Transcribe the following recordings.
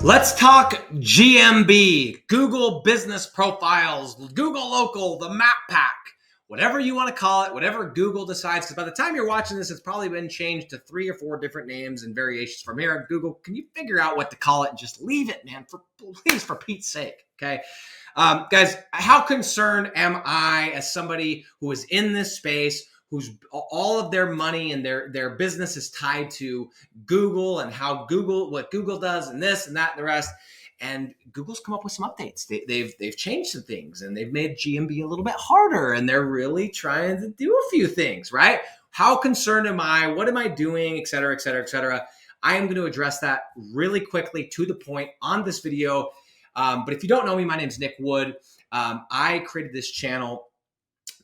Let's talk GMB, Google Business Profiles, Google Local, the Map Pack, whatever you want to call it, whatever Google decides. Because by the time you're watching this, it's probably been changed to 3 or 4 different names and variations from here. Google, can you figure out what to call it and just leave it, man? Please, for Pete's sake, okay? Guys, how concerned am I as somebody who is in this space, who's all of their money and their business is tied to Google and what Google does and this and that and the rest. And Google's come up with some updates. They've changed some things and they've made GMB a little bit harder and they're really trying to do a few things, right? How concerned am I? What am I doing? Et cetera, et cetera, et cetera. I am going to address that really quickly to the point on this video. But if you don't know me, my name is Nick Wood. I created this channel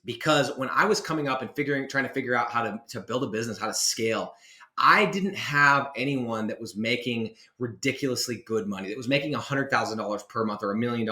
because when I was coming up and trying to figure out how to build a business, how to scale, I didn't have anyone that was making ridiculously good money, that was making $100,000 per month or $1 million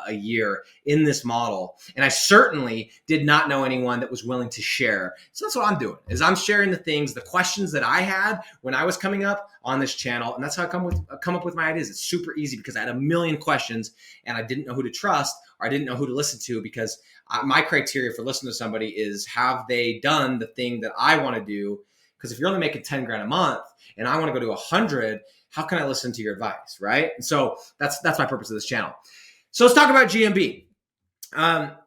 a year in this model. And I certainly did not know anyone that was willing to share. So that's what I'm doing, is I'm sharing the things, the questions that I had when I was coming up on this channel. And that's how I come up with my ideas. It's super easy because I had a million questions and I didn't know who to trust, or I didn't know who to listen to, because my criteria for listening to somebody is, have they done the thing that I want to do? Because if you're only making 10 grand a month and I want to go to 100, how can I listen to your advice, right? And so that's my purpose of this channel. So let's talk about GMB.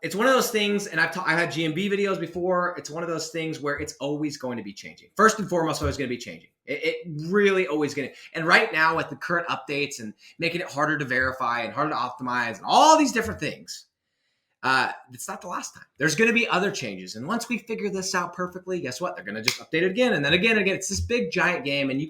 It's one of those things, and I've had GMB videos before. It's one of those things where it's always going to be changing. First and foremost, always going to be changing. It really always going to. And right now, with the current updates and making it harder to verify and harder to optimize and all these different things, it's not the last time. There's going to be other changes. And once we figure this out perfectly, guess what? They're going to just update it again. And then again. It's this big giant game. And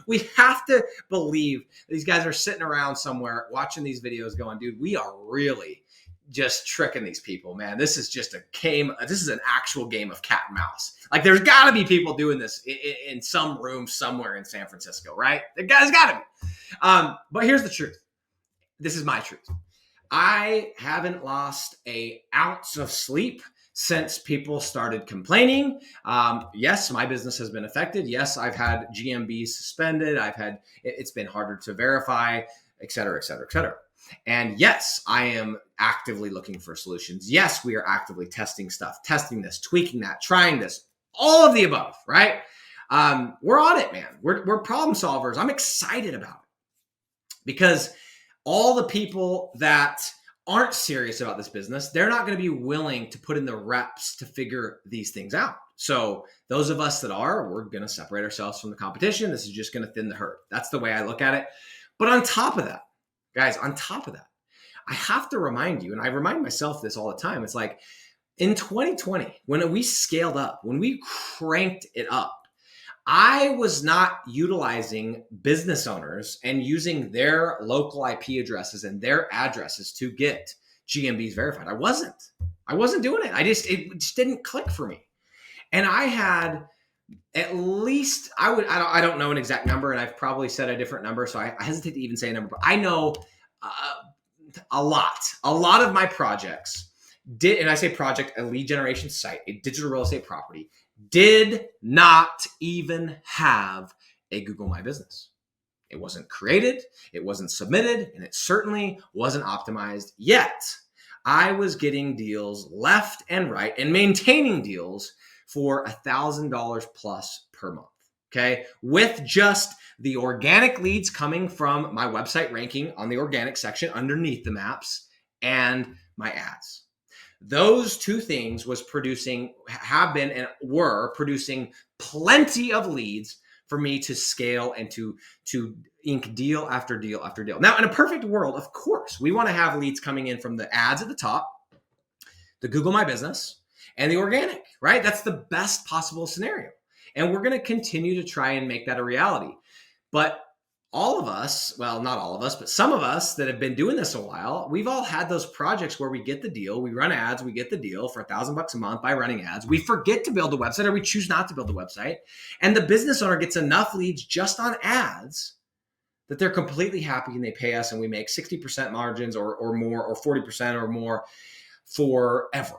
we have to believe these guys are sitting around somewhere watching these videos going, dude, we are really just tricking these people, man. This is just a game. This is an actual game of cat and mouse. Like, there's got to be people doing this in some room somewhere in San Francisco, right? There's got to be. But here's the truth. This is my truth. I haven't lost an ounce of sleep since people started complaining. Yes, my business has been affected. Yes, I've had GMB suspended. It's been harder to verify, et cetera, et cetera, et cetera. And yes, I am actively looking for solutions. Yes, we are actively testing stuff, testing this, tweaking that, trying this, all of the above, right? We're on it, man. We're problem solvers. I'm excited about it because all the people that aren't serious about this business, they're not going to be willing to put in the reps to figure these things out. So those of us that are, we're going to separate ourselves from the competition. This is just going to thin the herd. That's the way I look at it. But on top of that, guys, I have to remind you, and I remind myself this all the time. It's like in 2020, when we scaled up, when we cranked it up, I was not utilizing business owners and using their local IP addresses and their addresses to get GMBs verified. I wasn't doing it. It just didn't click for me. And I had at least, I don't know an exact number, and I've probably said a different number, so I hesitate to even say a number, but I know a lot of my projects and I say project, a lead generation site, a digital real estate property, did not even have a Google My Business. It wasn't created, it wasn't submitted, and it certainly wasn't optimized yet. I was getting deals left and right and maintaining deals for $1,000 plus per month, okay? With just the organic leads coming from my website ranking on the organic section underneath the maps and my ads. Those two things have been and were producing plenty of leads for me to scale and to ink deal after deal after deal. Now, in a perfect world, of course, we want to have leads coming in from the ads at the top, the Google My Business, and the organic, right? That's the best possible scenario. And we're going to continue to try and make that a reality. But all of us, well, not all of us, but some of us that have been doing this a while, we've all had those projects where we get the deal, we run ads, we get the deal for $1,000 a month by running ads. We forget to build a website, or we choose not to build a website. And the business owner gets enough leads just on ads that they're completely happy and they pay us and we make 60% margins or more, or 40% or more forever.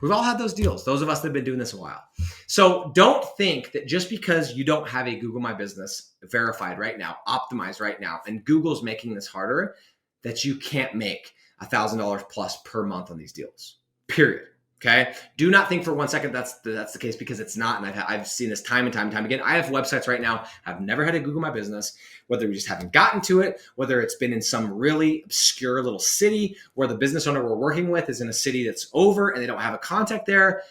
We've all had those deals, those of us that have been doing this a while. So don't think that just because you don't have a Google My Business verified right now, optimized right now, and Google's making this harder, that you can't make $1,000 plus per month on these deals, period. Okay. Do not think for 1 second that's the case, because it's not. And I've seen this time and time and time again. I have websites right now. I've never had to Google My Business, whether we just haven't gotten to it, whether it's been in some really obscure little city where the business owner we're working with is in a city that's over and they don't have a contact there.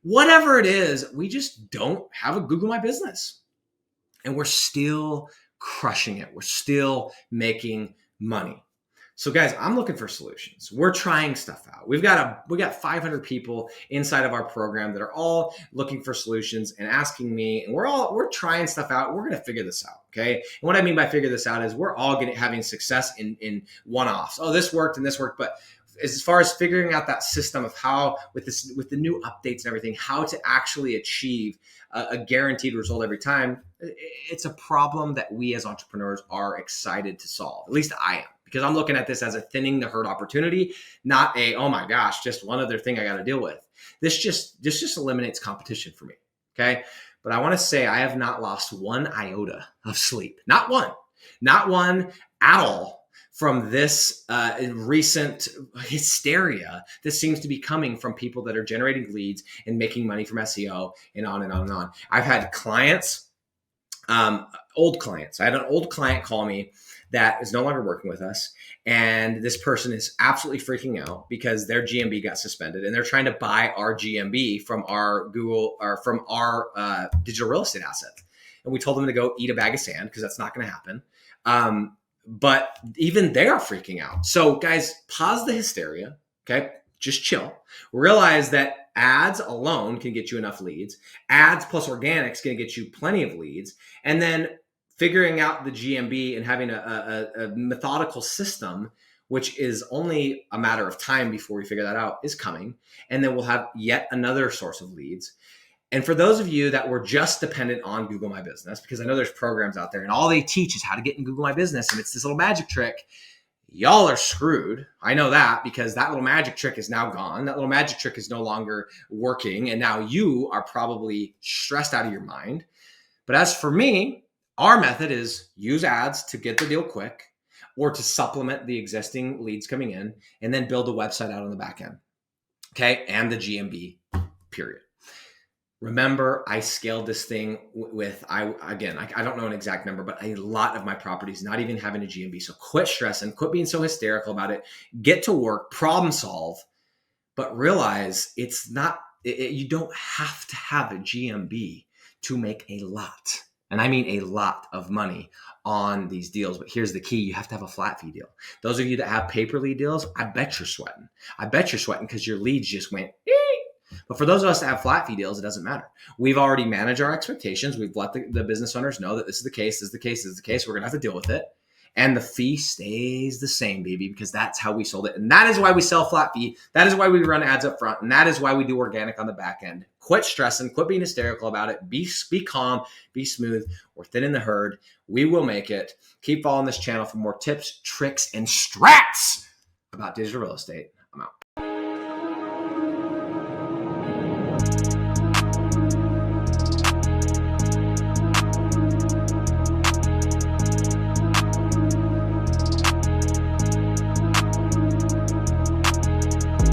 Whatever it is, we just don't have a Google My Business. And we're still crushing it. We're still making money. So guys, I'm looking for solutions. We're trying stuff out. We got 500 people inside of our program that are all looking for solutions and asking me, and we're trying stuff out. We're going to figure this out. Okay. And what I mean by figure this out is we're all having success in one-offs. Oh, this worked and this worked. But as far as figuring out that system of how, with the new updates and everything, how to actually achieve a guaranteed result every time, it's a problem that we as entrepreneurs are excited to solve. At least I am. Because I'm looking at this as a thinning the herd opportunity, not a, oh my gosh, just one other thing I got to deal with. This just eliminates competition for me. Okay. But I want to say I have not lost one iota of sleep. Not one at all from this recent hysteria that seems to be coming from people that are generating leads and making money from SEO and on and on and on. I've had clients, old clients. I had an old client call me that is no longer working with us. And this person is absolutely freaking out because their GMB got suspended and they're trying to buy our GMB from our Google or from our digital real estate asset. And we told them to go eat a bag of sand because that's not going to happen. But even they are freaking out. So guys, pause the hysteria. Okay. Just chill. Realize that ads alone can get you enough leads. Ads plus organics can get you plenty of leads. And then figuring out the GMB and having a methodical system, which is only a matter of time before we figure that out, is coming. And then we'll have yet another source of leads. And for those of you that were just dependent on Google My Business, because I know there's programs out there and all they teach is how to get in Google My Business and it's this little magic trick, y'all are screwed. I know that because that little magic trick is now gone. That little magic trick is no longer working. And now you are probably stressed out of your mind. But as for me, our method is use ads to get the deal quick or to supplement the existing leads coming in and then build a website out on the back end. Okay. And the GMB, period. Remember, I scaled this thing with, I don't know an exact number, but a lot of my properties not even having a GMB. So quit stressing, quit being so hysterical about it, get to work, problem solve, but realize it's not, you don't have to have a GMB to make a lot. And I mean a lot of money on these deals. But here's the key. You have to have a flat fee deal. Those of you that have pay per lead deals, I bet you're sweating. I bet you're sweating because your leads just went, ee. But for those of us that have flat fee deals, it doesn't matter. We've already managed our expectations. We've let the business owners know that this is the case, this is the case, this is the case. We're going to have to deal with it. And the fee stays the same, baby, because that's how we sold it. And that is why we sell flat fee. That is why we run ads up front. And that is why we do organic on the back end. Quit stressing, quit being hysterical about it. Be calm, be smooth. We're thinning the herd. We will make it. Keep following this channel for more tips, tricks, and strats about digital real estate.